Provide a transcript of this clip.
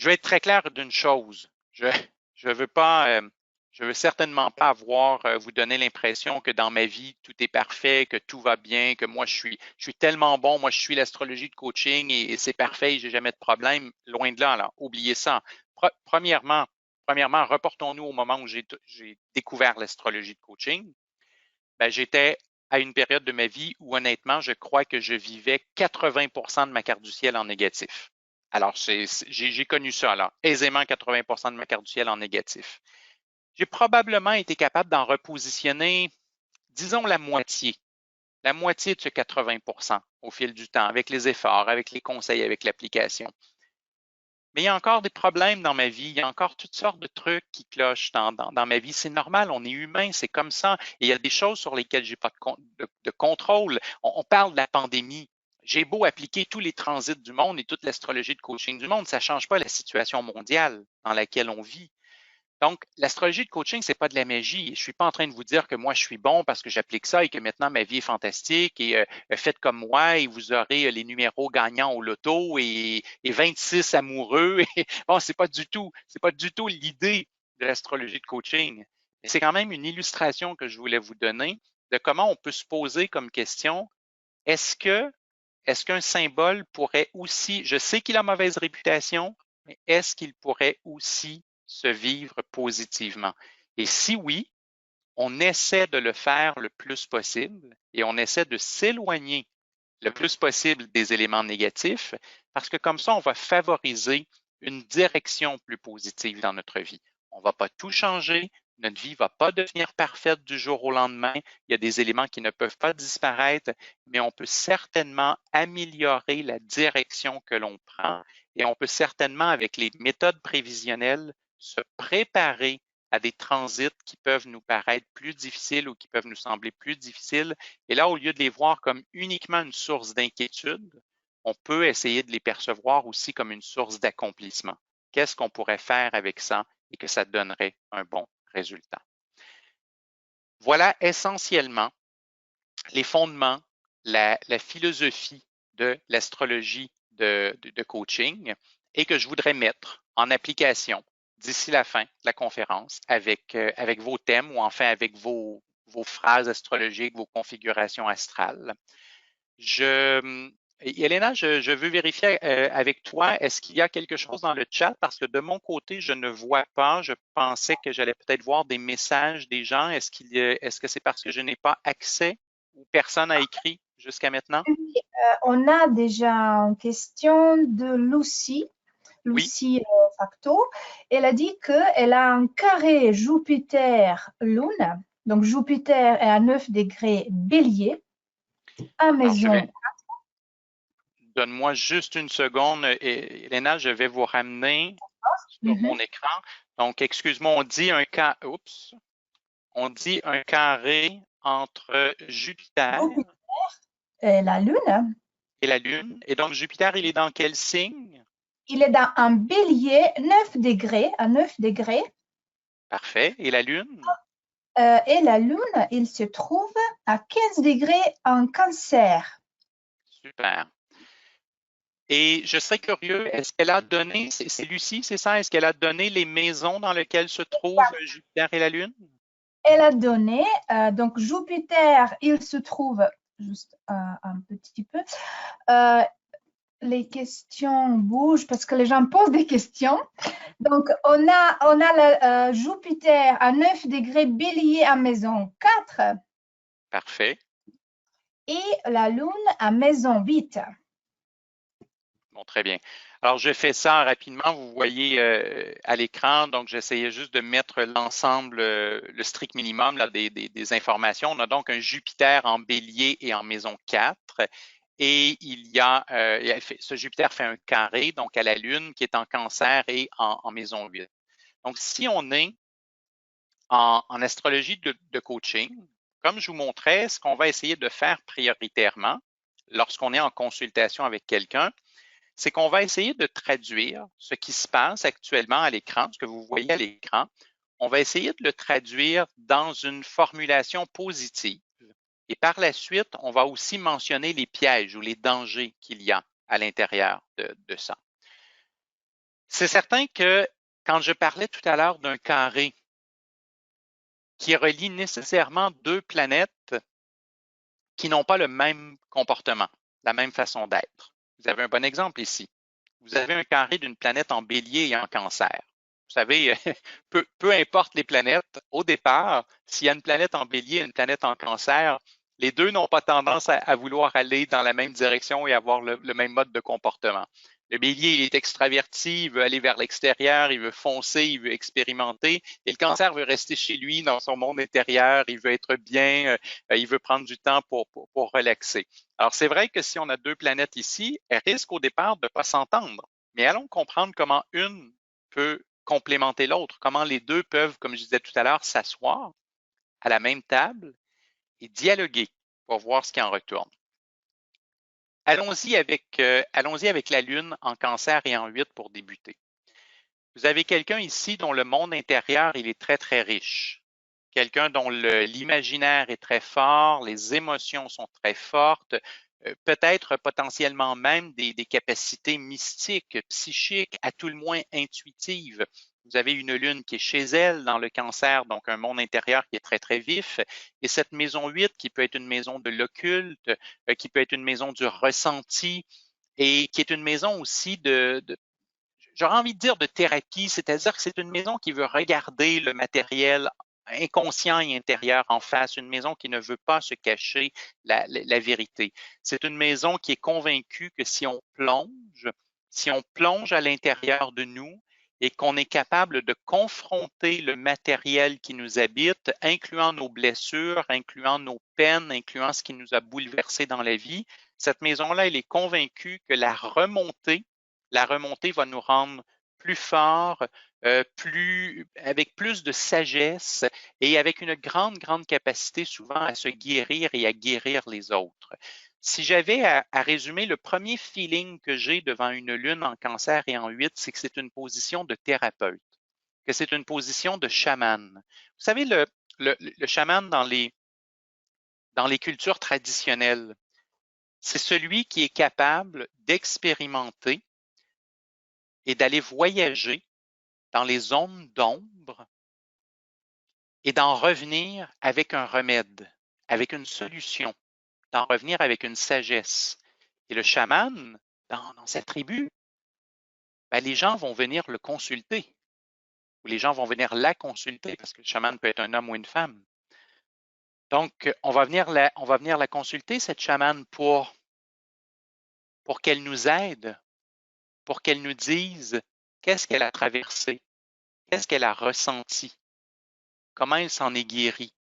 je vais être très clair d'une chose. Je veux pas, je veux certainement pas vous donner l'impression que dans ma vie, tout est parfait, que tout va bien, que moi, je suis tellement bon, moi, je suis l'astrologie de coaching et c'est parfait, j'ai jamais de problème. Loin de là, alors, oubliez ça. Premièrement, reportons-nous au moment où j'ai découvert l'astrologie de coaching. Ben, j'étais à une période de ma vie où, honnêtement, je crois que je vivais 80% de ma carte du ciel en négatif. Alors, j'ai connu ça, alors, aisément 80% de ma carte du ciel en négatif. J'ai probablement été capable d'en repositionner, disons, la moitié de ce 80% au fil du temps, avec les efforts, avec les conseils, avec l'application. Mais il y a encore des problèmes dans ma vie, il y a encore toutes sortes de trucs qui clochent dans ma vie. C'est normal, on est humain, c'est comme ça. Et il y a des choses sur lesquelles j'ai pas de contrôle. On parle de la pandémie. J'ai beau appliquer tous les transits du monde et toute l'astrologie de coaching du monde, ça ne change pas la situation mondiale dans laquelle on vit. Donc, l'astrologie de coaching, c'est pas de la magie. Je suis pas en train de vous dire que moi, je suis bon parce que j'applique ça et que maintenant, ma vie est fantastique et faites comme moi et vous aurez les numéros gagnants au loto et 26 amoureux. Et, bon, c'est pas du tout l'idée de l'astrologie de coaching. Mais c'est quand même une illustration que je voulais vous donner de comment on peut se poser comme question, est-ce que, est-ce qu'un symbole pourrait aussi, je sais qu'il a mauvaise réputation, mais est-ce qu'il pourrait aussi se vivre positivement? Et si oui, on essaie de le faire le plus possible et on essaie de s'éloigner le plus possible des éléments négatifs parce que comme ça, on va favoriser une direction plus positive dans notre vie. On ne va pas tout changer, notre vie ne va pas devenir parfaite du jour au lendemain. Il y a des éléments qui ne peuvent pas disparaître, mais on peut certainement améliorer la direction que l'on prend et on peut certainement, avec les méthodes prévisionnelles, se préparer à des transits qui peuvent nous paraître plus difficiles ou qui peuvent nous sembler plus difficiles. Et là, au lieu de les voir comme uniquement une source d'inquiétude, on peut essayer de les percevoir aussi comme une source d'accomplissement. Qu'est-ce qu'on pourrait faire avec ça et que ça donnerait un bon résultat? Voilà essentiellement les fondements, la philosophie de l'astrologie de coaching et que je voudrais mettre en application d'ici la fin de la conférence avec vos thèmes ou enfin avec vos phrases astrologiques, vos configurations astrales. Elena, je veux vérifier avec toi, est-ce qu'il y a quelque chose dans le chat? Parce que de mon côté, je ne vois pas. Je pensais que j'allais peut-être voir des messages des gens. Est-ce que c'est parce que je n'ai pas accès ou personne n'a écrit jusqu'à maintenant? Oui, on a déjà une question de Lucie, Oui, Facto. Elle a dit qu'elle a un carré Jupiter-Lune. Donc Jupiter est à 9 degrés Bélier, à alors maison. donne-moi juste une seconde, Elena, je vais vous ramener sur mon Mhm. écran. Donc, excuse-moi, on dit un carré entre Jupiter Jupiter est la Lune. et la Lune. Et donc, Jupiter, il est dans quel signe? Il est dans un Bélier, 9 degrés, à 9 degrés. Parfait. Et la Lune? Et la Lune, il se trouve à 15 degrés en Cancer. Super. Et je serais curieux, est-ce qu'elle a donné, c'est Lucie, c'est ça? Est-ce qu'elle a donné les maisons dans lesquelles se trouvent Jupiter et la Lune? Elle a donné, donc Jupiter, il se trouve juste un petit peu. Les questions bougent parce que les gens posent des questions. Donc, on a Jupiter à 9 degrés Bélier à maison 4 Parfait. et la Lune à maison 8. Bon, très bien. Alors, je fais ça rapidement. Vous voyez à l'écran, donc j'essayais juste de mettre l'ensemble, le strict minimum là, des informations. On a donc un Jupiter en bélier et en maison 4. Et ce Jupiter fait un carré, donc à la Lune, qui est en cancer et en maison 8. Donc, si on est en astrologie de coaching, comme je vous montrais, ce qu'on va essayer de faire prioritairement lorsqu'on est en consultation avec quelqu'un, c'est qu'on va essayer de traduire ce qui se passe actuellement à l'écran, ce que vous voyez à l'écran. On va essayer de le traduire dans une formulation positive. Et par la suite, on va aussi mentionner les pièges ou les dangers qu'il y a à l'intérieur de ça. C'est certain que quand je parlais tout à l'heure d'un carré qui relie nécessairement deux planètes qui n'ont pas le même comportement, la même façon d'être. Vous avez un bon exemple ici. Vous avez un carré d'une planète en bélier et en cancer. Vous savez, peu importe les planètes, au départ, s'il y a une planète en bélier et une planète en cancer, les deux n'ont pas tendance à vouloir aller dans la même direction et avoir le même mode de comportement. Le bélier, il est extraverti, il veut aller vers l'extérieur, il veut foncer, il veut expérimenter. Et le cancer veut rester chez lui, dans son monde intérieur, il veut être bien, il veut prendre du temps pour relaxer. Alors, c'est vrai que si on a deux planètes ici, elles risquent au départ de ne pas s'entendre. Mais allons comprendre comment une peut complémenter l'autre, comment les deux peuvent, comme je disais tout à l'heure, s'asseoir à la même table et dialoguer pour voir ce qui en retourne. Allons-y avec la Lune en Cancer et en 8 pour débuter. Vous avez quelqu'un ici dont le monde intérieur, il est très, très riche. Quelqu'un dont l'imaginaire est très fort, les émotions sont très fortes, peut-être potentiellement même des capacités mystiques, psychiques, à tout le moins intuitives. Vous avez une lune qui est chez elle dans le cancer, donc un monde intérieur qui est très, très vif. Et cette maison 8 qui peut être une maison de l'occulte, qui peut être une maison du ressenti et qui est une maison aussi j'aurais envie de dire de thérapie, c'est-à-dire que c'est une maison qui veut regarder le matériel inconscient et intérieur en face, une maison qui ne veut pas se cacher la vérité. C'est une maison qui est convaincue que si on plonge à l'intérieur de nous et qu'on est capable de confronter le matériel qui nous habite, incluant nos blessures, incluant nos peines, incluant ce qui nous a bouleversés dans la vie, cette maison-là, elle est convaincue que la remontée va nous rendre plus forts, avec plus de sagesse et avec une grande, grande capacité souvent à se guérir et à guérir les autres. Si j'avais à résumer le premier feeling que j'ai devant une lune en cancer et en 8, c'est que c'est une position de thérapeute, que c'est une position de chaman. Vous savez, le chaman dans les cultures traditionnelles, c'est celui qui est capable d'expérimenter et d'aller voyager dans les zones d'ombre et d'en revenir avec un remède, avec une solution, d'en revenir avec une sagesse. Et le chaman, dans sa tribu, ben, les gens vont venir le consulter ou les gens vont venir la consulter parce que le chaman peut être un homme ou une femme. Donc, on va venir la consulter, cette chamane, pour qu'elle nous aide, pour qu'elle nous dise qu'est-ce qu'elle a traversé, qu'est-ce qu'elle a ressenti, comment elle s'en est guérie,